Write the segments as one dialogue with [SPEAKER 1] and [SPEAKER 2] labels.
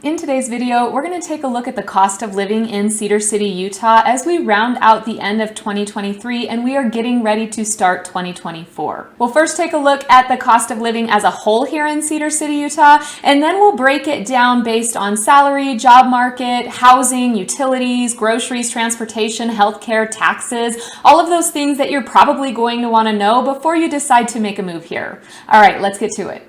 [SPEAKER 1] In today's video, we're going to take a look at the cost of living in Cedar City, Utah as we round out the end of 2023 and we are getting ready to start 2024. We'll first take a look at the cost of living as a whole here in Cedar City, Utah, and then we'll break it down based on salary, job market, housing, utilities, groceries, transportation, healthcare, taxes, all of those things that you're probably going to want to know before you decide to make a move here. All right, let's get to it.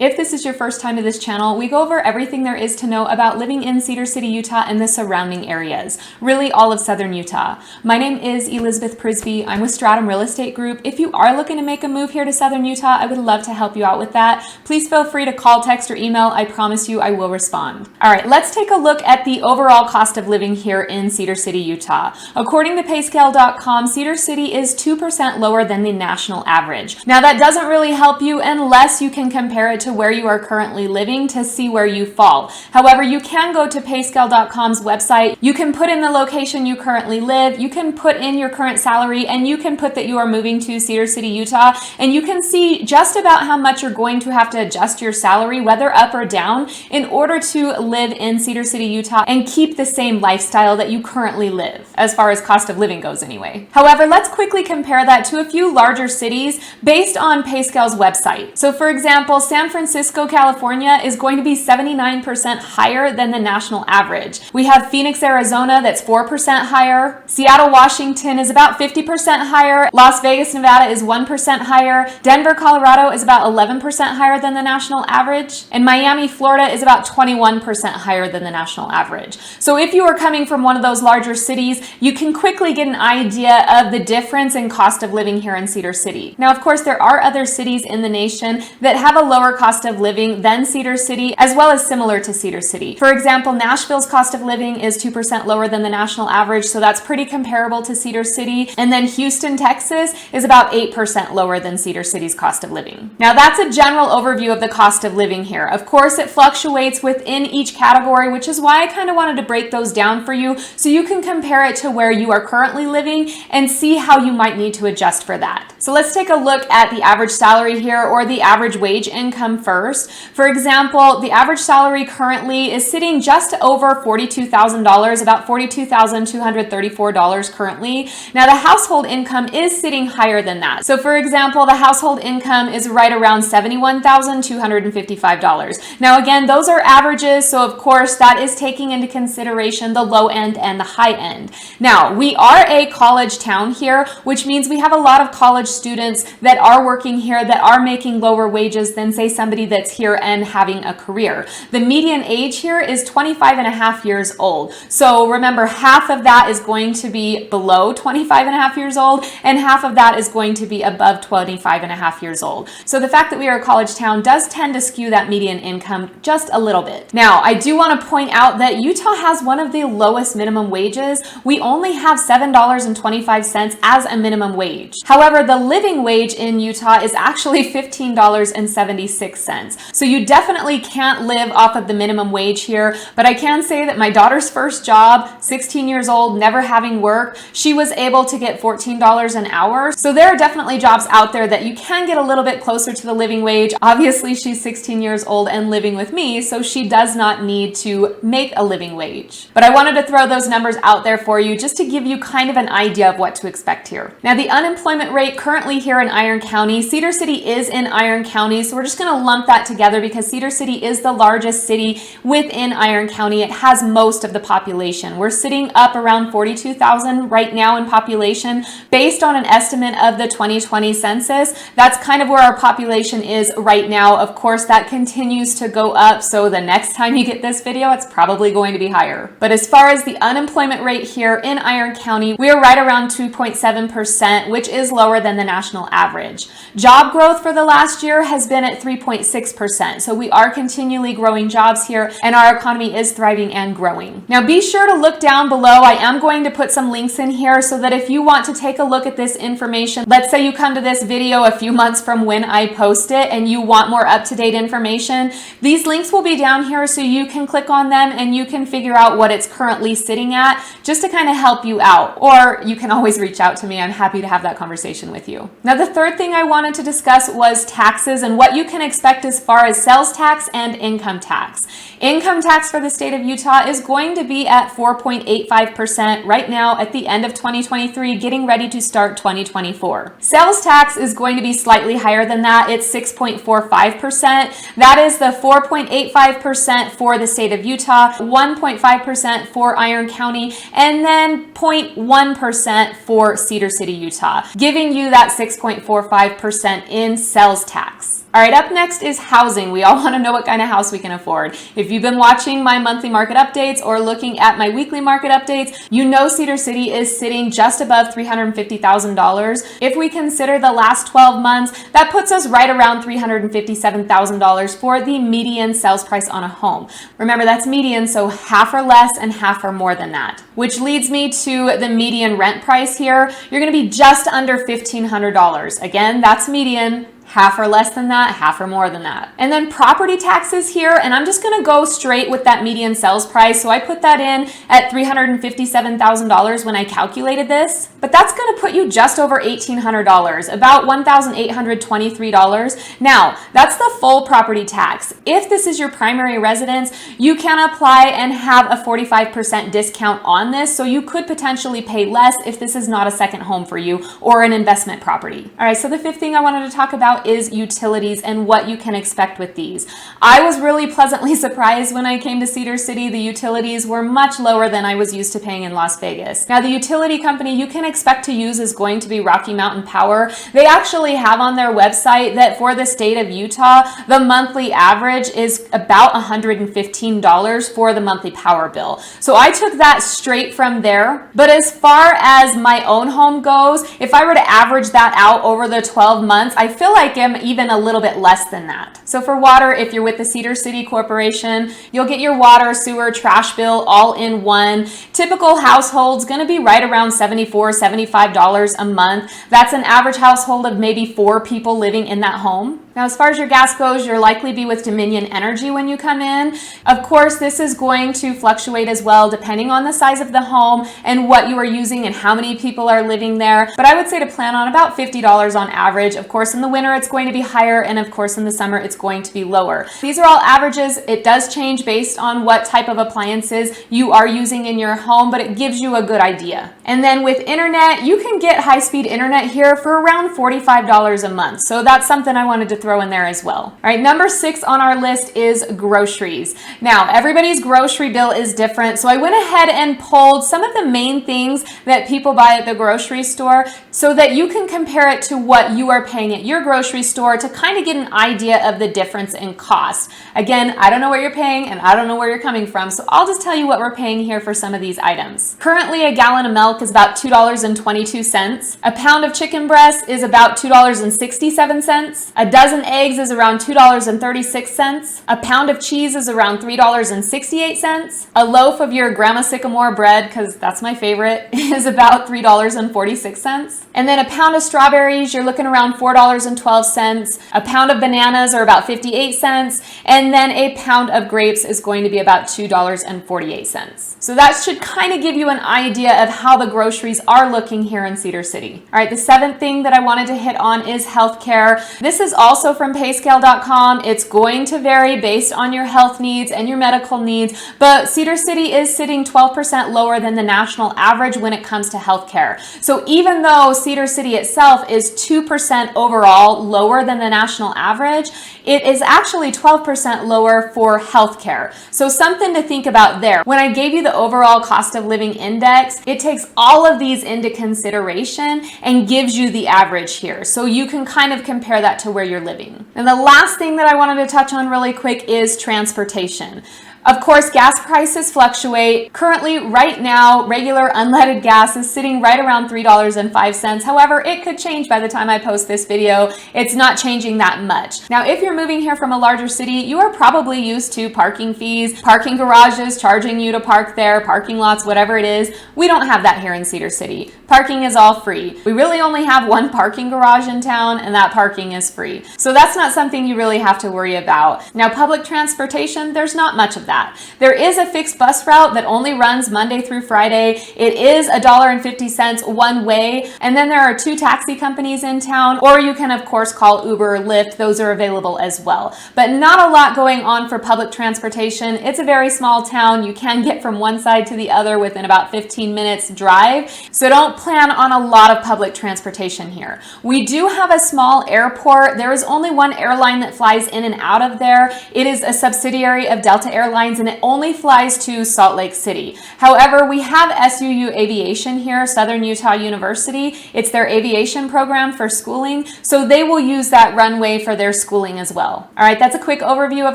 [SPEAKER 1] If this is your first time to this channel, we go over everything there is to know about living in Cedar City, Utah and the surrounding areas, really all of southern Utah. My name is Elizabeth Prisbrey. I'm with Stratum Real Estate Group. If you are looking to make a move here to southern Utah, I would love to help you out with that. Please feel free to call, text, or email. I promise you I will respond. All right, let's take a look at the overall cost of living here in Cedar City, Utah. According to payscale.com, Cedar City is 2% lower than the national average. Now that doesn't really help you unless you can compare it to where you are currently living to see where you fall. However, you can go to payscale.com's website. You can put in the location you currently live, you can put in your current salary, and you can put that you are moving to Cedar City, Utah, and you can see just about how much you're going to have to adjust your salary, whether up or down, in order to live in Cedar City, Utah and keep the same lifestyle that you currently live, as far as cost of living goes anyway. However, let's quickly compare that to a few larger cities based on Payscale's website. So for example, San Francisco, California is going to be 79% higher than the national average. We have Phoenix, Arizona that's 4% higher. Seattle, Washington is about 50% higher. Las Vegas, Nevada is 1% higher. Denver, Colorado is about 11% higher than the national average. And Miami, Florida is about 21% higher than the national average. So if you are coming from one of those larger cities, you can quickly get an idea of the difference in cost of living here in Cedar City. Now, of course, there are other cities in the nation that have a lower cost of living than Cedar City, as well as similar to Cedar City. For example, Nashville's cost of living is 2% lower than the national average, so that's pretty comparable to Cedar City. And then Houston, Texas is about 8% lower than Cedar City's cost of living. Now that's a general overview of the cost of living here. Of course, it fluctuates within each category, which is why I kind of wanted to break those down for you so you can compare it to where you are currently living and see how you might need to adjust for that. So let's take a look at the average salary here, or the average wage income first. For example, the average salary currently is sitting just over $42,000, about $42,234 currently. Now the household income is sitting higher than that. So for example, the household income is right around $71,255. Now again, those are averages, so of course that is taking into consideration the low end and the high end. Now, we are a college town here, which means we have a lot of college students that are working here that are making lower wages than say somebody that's here and having a career. The median age here is 25 and a half years old. So remember, half of that is going to be below 25 and a half years old, and half of that is going to be above 25 and a half years old. So the fact that we are a college town does tend to skew that median income just a little bit. Now, I do want to point out that Utah has one of the lowest minimum wages. We only have $7.25 as a minimum wage. However, the living wage in Utah is actually $15.76. So you definitely can't live off of the minimum wage here, but I can say that my daughter's first job, 16 years old, never having work, she was able to get $14 an hour. So there are definitely jobs out there that you can get a little bit closer to the living wage. Obviously, she's 16 years old and living with me, so she does not need to make a living wage. But I wanted to throw those numbers out there for you just to give you kind of an idea of what to expect here. Now, the unemployment rate currently here in Iron County, Cedar City is in Iron County, so we're just going to lump that together because Cedar City is the largest city within Iron County. It has most of the population. We're sitting up around 42,000 right now in population based on an estimate of the 2020 census. That's kind of where our population is right now. Of course, that continues to go up, so the next time you get this video, it's probably going to be higher. But as far as the unemployment rate here in Iron County, we are right around 2.7%, which is lower than the national average. Job growth for the last year has been at 3.6%. So we are continually growing jobs here and our economy is thriving and growing. Now be sure to look down below. I am going to put some links in here so that if you want to take a look at this information, let's say you come to this video a few months from when I post it and you want more up-to-date information, these links will be down here so you can click on them and you can figure out what it's currently sitting at just to kind of help you out. Or you can always reach out to me. I'm happy to have that conversation with you. you. Now, the third thing I wanted to discuss was taxes and what you can expect as far as sales tax and income tax. Income tax for the state of Utah is going to be at 4.85% right now at the end of 2023, getting ready to start 2024. Sales tax is going to be slightly higher than that. It's 6.45%. That is the 4.85% for the state of Utah, 1.5% for Iron County, and then 0.1% for Cedar City, Utah, giving you that 6.45% in sales tax. All right, up next is housing. We all want to know what kind of house we can afford. If you've been watching my monthly market updates or looking at my weekly market updates, you know Cedar City is sitting just above $350,000. If we consider the last 12 months, that puts us right around $357,000 for the median sales price on a home. Remember, that's median, so half or less and half or more than that, which leads me to the median rent price here. You're going to be just under $1,500. Again, that's median. Half or less than that, half or more than that. And then property taxes here, and I'm just gonna go straight with that median sales price. So I put that in at $357,000 when I calculated this, but that's gonna put you just over $1,800, about $1,823. Now, that's the full property tax. If this is your primary residence, you can apply and have a 45% discount on this, so you could potentially pay less if this is not a second home for you or an investment property. All right, so the fifth thing I wanted to talk about is utilities and what you can expect with these. I was really pleasantly surprised when I came to Cedar City. The utilities were much lower than I was used to paying in Las Vegas. Now, the utility company you can expect to use is going to be Rocky Mountain Power. They actually have on their website that for the state of Utah, the monthly average is about $115 for the monthly power bill. So I took that straight from there. But as far as my own home goes, if I were to average that out over the 12 months, I feel like I'm even a little bit less than that. So for water, if you're with the Cedar City Corporation, you'll get your water, sewer, trash bill all in one. Typical household's going to be right around $74, $75 a month. That's an average household of maybe 4 people living in that home. Now, as far as your gas goes, you'll likely be with Dominion Energy when you come in. Of course, this is going to fluctuate as well depending on the size of the home and what you are using and how many people are living there. But I would say to plan on about $50 on average. Of course, in the winter, it's going to be higher, and of course, in the summer, it's going to be lower. These are all averages. It does change based on what type of appliances you are using in your home, but it gives you a good idea. And then with internet, you can get high-speed internet here for around $45 a month. So that's something I wanted to throw in there as well. All right, number 6 on our list is groceries. Now, everybody's grocery bill is different, so I went ahead and pulled some of the main things that people buy at the grocery store so that you can compare it to what you are paying at your grocery store to kind of get an idea of the difference in cost. Again, I don't know what you're paying and I don't know where you're coming from, so I'll just tell you what we're paying here for some of these items. Currently, a gallon of milk is about $2.22. A pound of chicken breast is about $2.67. A dozen eggs is around $2.36. A pound of cheese is around $3.68. A loaf of your Grandma Sycamore bread, because that's my favorite, is about $3.46. And then a pound of strawberries, you're looking around $4.12. A pound of bananas are about 58 cents. And then a pound of grapes is going to be about $2.48. So that should kind of give you an idea of how the groceries are looking here in Cedar City. All right, the 7th thing that I wanted to hit on is healthcare. This is also from payscale.com. It's going to vary based on your health needs and your medical needs, but Cedar City is sitting 12% lower than the national average when it comes to healthcare. So even though Cedar City itself is 2% overall lower than the national average, it is actually 12% lower for healthcare. So something to think about there. When I gave you the overall cost of living index, it takes all of these into consideration and gives you the average here. So you can kind of compare that to where you're living. And the last thing that I wanted to touch on really quick is transportation. Of course, gas prices fluctuate. Currently, right now, regular unleaded gas is sitting right around $3.05. However, it could change by the time I post this video. It's not changing that much. Now, if you're moving here from a larger city, you are probably used to parking fees, parking garages, charging you to park there, parking lots, whatever it is. We don't have that here in Cedar City. Parking is all free. We really only have one parking garage in town, and that parking is free. So that's not something you really have to worry about. Now, public transportation, there's not much of that. that. There is a fixed bus route that only runs Monday through Friday. It is $1.50 one way. And then there are 2 taxi companies in town, or you can of course call Uber or Lyft. Those are available as well. But not a lot going on for public transportation. It's a very small town. You can get from one side to the other within about 15 minutes drive. So don't plan on a lot of public transportation here. We do have a small airport. There is only one airline that flies in and out of there. It is a subsidiary of Delta Airlines, and it only flies to Salt Lake City. However, we have SUU Aviation here, Southern Utah University. It's their aviation program for schooling, so they will use that runway for their schooling as well. All right, that's a quick overview of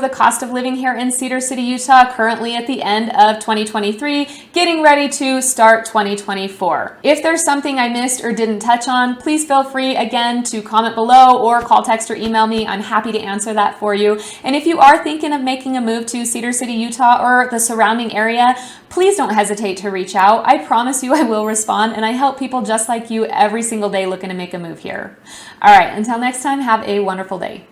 [SPEAKER 1] the cost of living here in Cedar City, Utah, currently at the end of 2023, getting ready to start 2024. If there's something I missed or didn't touch on, please feel free again to comment below or call, text, or email me. I'm happy to answer that for you. And if you are thinking of making a move to Cedar City, Utah or the surrounding area, please don't hesitate to reach out. I promise you I will respond, and I help people just like you every single day looking to make a move here. All right, until next time, have a wonderful day.